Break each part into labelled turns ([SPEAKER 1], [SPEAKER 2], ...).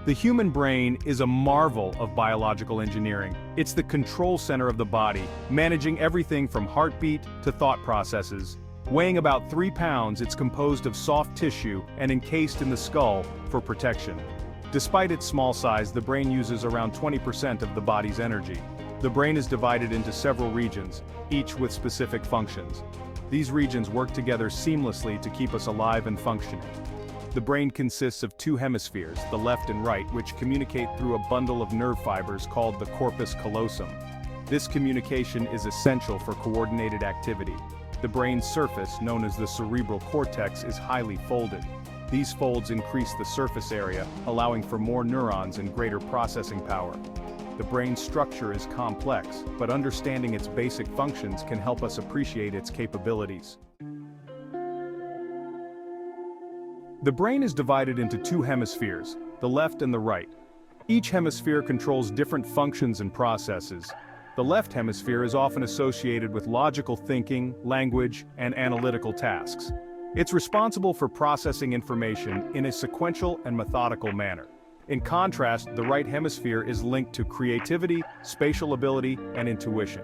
[SPEAKER 1] The human brain is a marvel of biological engineering. It's the control center of the body, managing everything from heartbeat to thought processes. Weighing about 3 pounds, it's composed of soft tissue and encased in the skull for protection. Despite its small size, the brain uses around 20% of the body's energy. The brain is divided into several regions, each with specific functions. These regions work together seamlessly to keep us alive and functioning. The brain consists of 2 hemispheres, the left and right, which communicate through a bundle of nerve fibers called the corpus callosum. This communication is essential for coordinated activity. The brain's surface, known as the cerebral cortex, is highly folded. These folds increase the surface area, allowing for more neurons and greater processing power. The brain's structure is complex, but understanding its basic functions can help us appreciate its capabilities. The brain is divided into 2 hemispheres, the left and the right. Each hemisphere controls different functions and processes. The left hemisphere is often associated with logical thinking, language, and analytical tasks. It's responsible for processing information in a sequential and methodical manner. In contrast, the right hemisphere is linked to creativity, spatial ability, and intuition.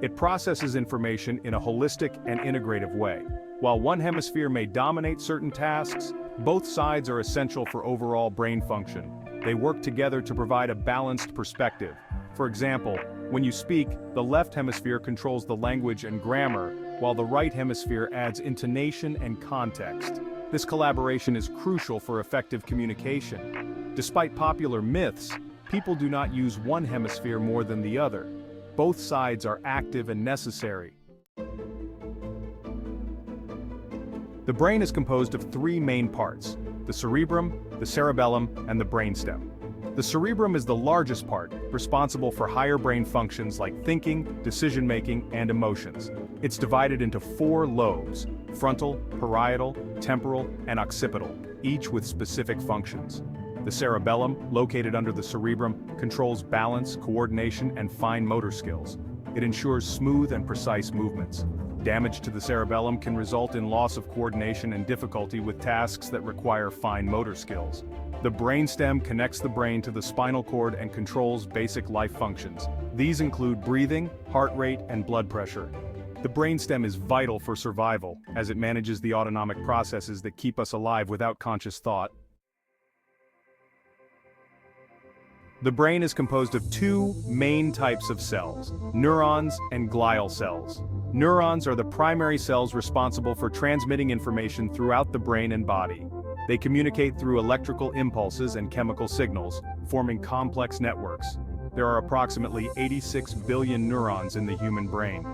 [SPEAKER 1] It processes information in a holistic and integrative way. While one hemisphere may dominate certain tasks, both sides are essential for overall brain function. They work together to provide a balanced perspective. For example, when you speak, the left hemisphere controls the language and grammar, while the right hemisphere adds intonation and context. This collaboration is crucial for effective communication. Despite popular myths, people do not use one hemisphere more than the other. Both sides are active and necessary. The brain is composed of 3 main parts: the cerebrum, the cerebellum, and the brainstem. The cerebrum is the largest part, responsible for higher brain functions like thinking, decision-making, and emotions. It's divided into 4 lobes: frontal, parietal, temporal, and occipital, each with specific functions. The cerebellum, located under the cerebrum, controls balance, coordination, and fine motor skills. It ensures smooth and precise movements. Damage to the cerebellum can result in loss of coordination and difficulty with tasks that require fine motor skills. The brainstem connects the brain to the spinal cord and controls basic life functions. These include breathing, heart rate, and blood pressure. The brainstem is vital for survival, as it manages the autonomic processes that keep us alive without conscious thought. The brain is composed of 2 main types of cells: neurons and glial cells. Neurons are the primary cells responsible for transmitting information throughout the brain and body. They communicate through electrical impulses and chemical signals, forming complex networks. There are approximately 86 billion neurons in the human brain.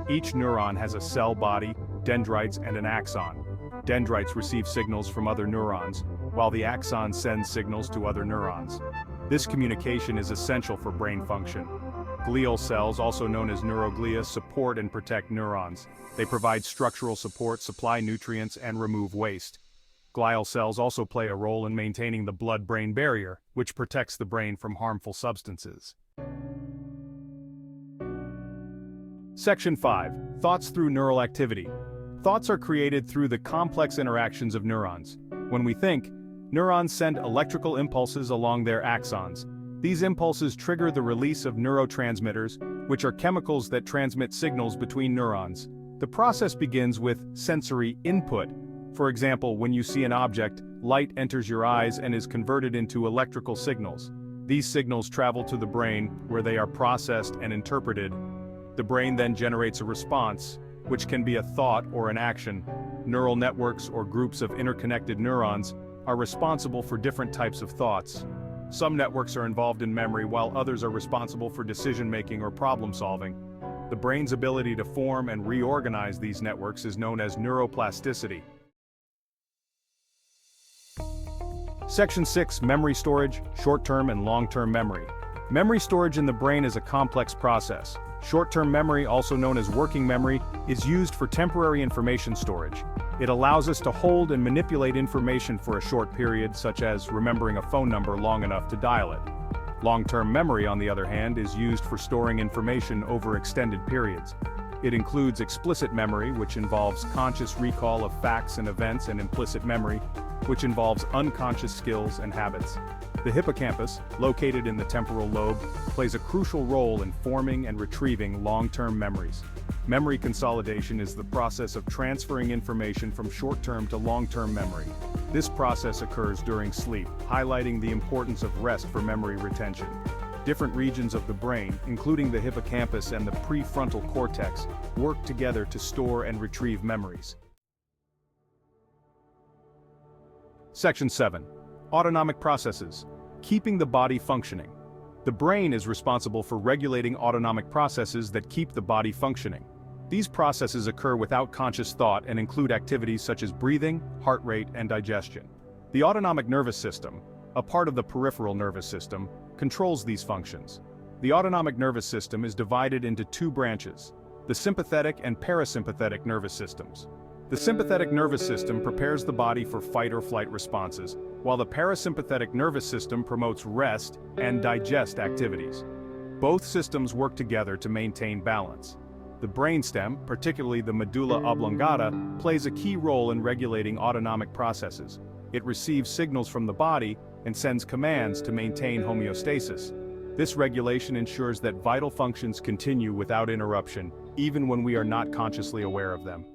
[SPEAKER 1] Each neuron has a cell body, dendrites, and an axon. Dendrites receive signals from other neurons, while the axon sends signals to other neurons. This communication is essential for brain function. Glial cells, also known as neuroglia, support and protect neurons. They provide structural support, supply nutrients, and remove waste. Glial cells also play a role in maintaining the blood-brain barrier, which protects the brain from harmful substances. Section 5. Thoughts through neural activity. Thoughts are created through the complex interactions of neurons. When we think, neurons send electrical impulses along their axons. These impulses trigger the release of neurotransmitters, which are chemicals that transmit signals between neurons. The process begins with sensory input. For example, when you see an object, light enters your eyes and is converted into electrical signals. These signals travel to the brain, where they are processed and interpreted. The brain then generates a response, which can be a thought or an action. Neural networks or groups of interconnected neurons are responsible for different types of thoughts. Some networks are involved in memory, while others are responsible for decision-making or problem-solving. The brain's ability to form and reorganize these networks is known as neuroplasticity. Section 6. Memory storage, short-term and long-term memory. Memory storage in the brain is a complex process. Short-term memory, also known as working memory, is used for temporary information storage. It allows us to hold and manipulate information for a short period, such as remembering a phone number long enough to dial it. Long-term memory, on the other hand, is used for storing information over extended periods. It includes explicit memory, which involves conscious recall of facts and events, and implicit memory, which involves unconscious skills and habits. The hippocampus, located in the temporal lobe, plays a crucial role in forming and retrieving long-term memories. Memory consolidation is the process of transferring information from short-term to long-term memory. This process occurs during sleep, highlighting the importance of rest for memory retention. Different regions of the brain, including the hippocampus and the prefrontal cortex, work together to store and retrieve memories. Section 7. Autonomic processes. Keeping the body functioning. The brain is responsible for regulating autonomic processes that keep the body functioning. These processes occur without conscious thought and include activities such as breathing, heart rate, and digestion. The autonomic nervous system, a part of the peripheral nervous system, controls these functions. The autonomic nervous system is divided into two branches: the sympathetic and parasympathetic nervous systems. The sympathetic nervous system prepares the body for fight or flight responses, while the parasympathetic nervous system promotes rest and digest activities. Both systems work together to maintain balance. The brainstem, particularly the medulla oblongata, plays a key role in regulating autonomic processes. It receives signals from the body and sends commands to maintain homeostasis. This regulation ensures that vital functions continue without interruption, even when we are not consciously aware of them.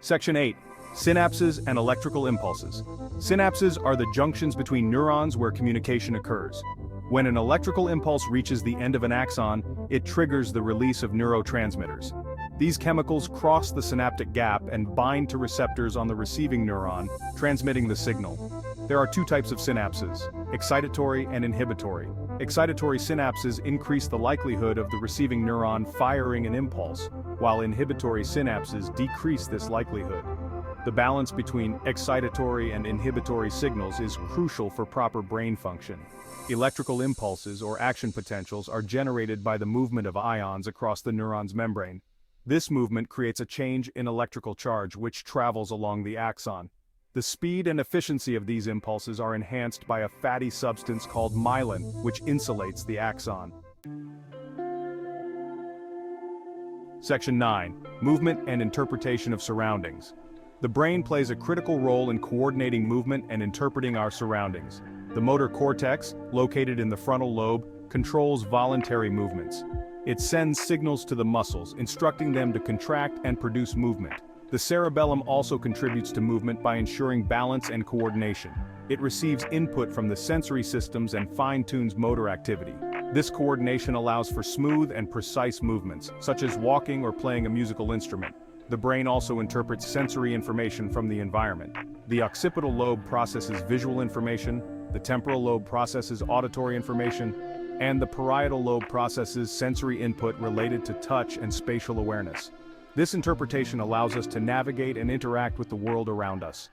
[SPEAKER 1] Section 8. Synapses and electrical impulses. Synapses are the junctions between neurons where communication occurs. When an electrical impulse reaches the end of an axon, it triggers the release of neurotransmitters. These chemicals cross the synaptic gap and bind to receptors on the receiving neuron, transmitting the signal. There are two types of synapses: excitatory and inhibitory. Excitatory synapses increase the likelihood of the receiving neuron firing an impulse, while inhibitory synapses decrease this likelihood. The balance between excitatory and inhibitory signals is crucial for proper brain function. Electrical impulses or action potentials are generated by the movement of ions across the neuron's membrane. This movement creates a change in electrical charge which travels along the axon. The speed and efficiency of these impulses are enhanced by a fatty substance called myelin, which insulates the axon. Section 9. Movement and interpretation of surroundings. The brain plays a critical role in coordinating movement and interpreting our surroundings. The motor cortex, located in the frontal lobe, controls voluntary movements. It sends signals to the muscles, instructing them to contract and produce movement. The cerebellum also contributes to movement by ensuring balance and coordination. It receives input from the sensory systems and fine-tunes motor activity. This coordination allows for smooth and precise movements, such as walking or playing a musical instrument. The brain also interprets sensory information from the environment. The occipital lobe processes visual information, the temporal lobe processes auditory information, and the parietal lobe processes sensory input related to touch and spatial awareness. This interpretation allows us to navigate and interact with the world around us.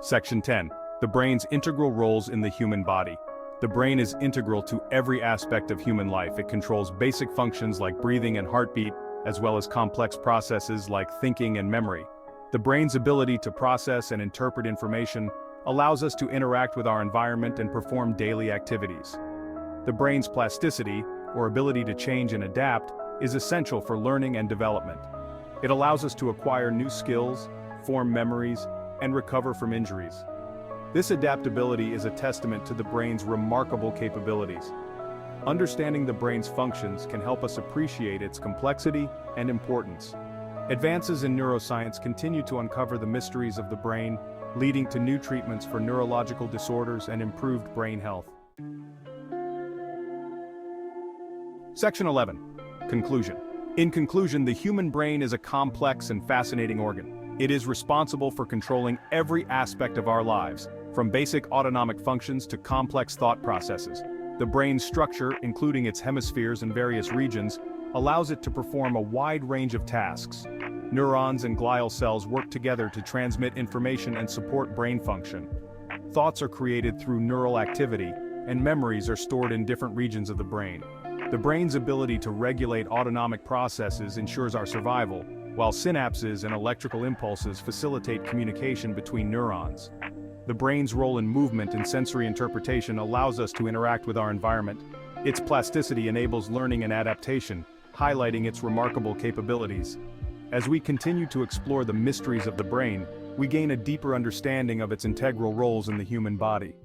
[SPEAKER 1] Section 10. The brain's integral roles in the human body. The brain is integral to every aspect of human life. It controls basic functions like breathing and heartbeat, as well as complex processes like thinking and memory. The brain's ability to process and interpret information allows us to interact with our environment and perform daily activities. The brain's plasticity, or ability to change and adapt, is essential for learning and development. It allows us to acquire new skills, form memories, and recover from injuries. This adaptability is a testament to the brain's remarkable capabilities. Understanding the brain's functions can help us appreciate its complexity and importance. Advances in neuroscience continue to uncover the mysteries of the brain, leading to new treatments for neurological disorders and improved brain health. Section 11. Conclusion. In conclusion, the human brain is a complex and fascinating organ. It is responsible for controlling every aspect of our lives, from basic autonomic functions to complex thought processes. The brain's structure, including its hemispheres and various regions, allows it to perform a wide range of tasks. Neurons and glial cells work together to transmit information and support brain function. Thoughts are created through neural activity, and memories are stored in different regions of the brain. The brain's ability to regulate autonomic processes ensures our survival, while synapses and electrical impulses facilitate communication between neurons. The brain's role in movement and sensory interpretation allows us to interact with our environment. Its plasticity enables learning and adaptation, highlighting its remarkable capabilities. As we continue to explore the mysteries of the brain, we gain a deeper understanding of its integral roles in the human body.